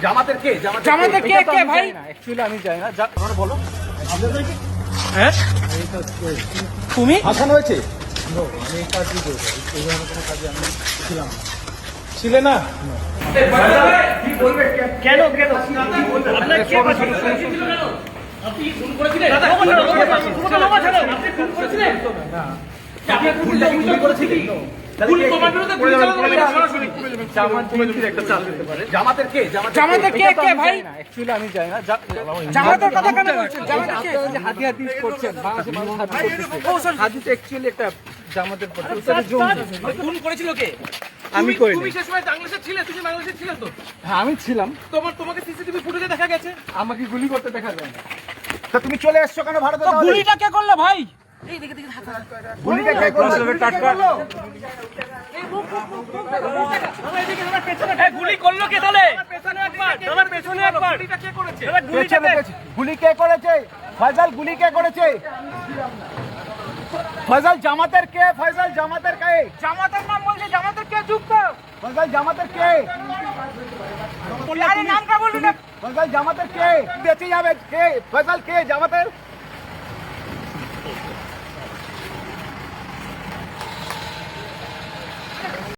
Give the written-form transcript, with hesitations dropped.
জামাতের কে কে ভাই? অ্যাকচুয়ালি আমি জানি না, বলো। হ্যাঁ তুমি আসানো হয়েছে? আমি কাজই করবো, এই ধরনের কোনো কাজে আমি ছিলাম না। ছিলে না? কেন কেন আপনার কে আপনি ফোন করেছিলেন? দাদা ফোন করেছিলেন? আপনি ফোন করেছিলেন? না আপনি ফোন করেছিলেন? জামাতের কে কে ভাই? অ্যাকচুয়ালি আমি জানি না, জামাতের কথা কেন বলছেন? জামাতের কে? হাতি করছেন, বাংলাদেশের মানুষ হাতি করতেছে। হাতি তো অ্যাকচুয়ালি একটা জামাতের ফোন করেছিল কে? আমি করিনি। তুমি সেই সময় বাংলাদেশে ছিলে? তুমি বাংলাদেশে ছিলে তো? হ্যাঁ আমি ছিলাম। তোমাকে সিসিটিভি ফুটেজে দেখা গেছে। আমাকে গুলি করতে দেখা যায় না। তা তুমি চলে এসছো কেন ভারতে? তো গুলিটা কে করলো ভাই? গুলিটা কে করলো? গুলি করলো কে তাহলে? পেছনে একবার গুলিটা কে করেছে? গুলি কে করেছে? ফয়সাল গুলি কে করেছে? ফয়সাল জামাতের কে? ফয়সাল জামাতের কে? জামাতের নাম বলছে, জামাতের কে যুক্ত? ফয়সাল জামাতের কে? আরে নামটা বলুন। ফয়সাল জামাতের কে? বেঁচে যাবে কে? ফয়সাল কে জামাতের?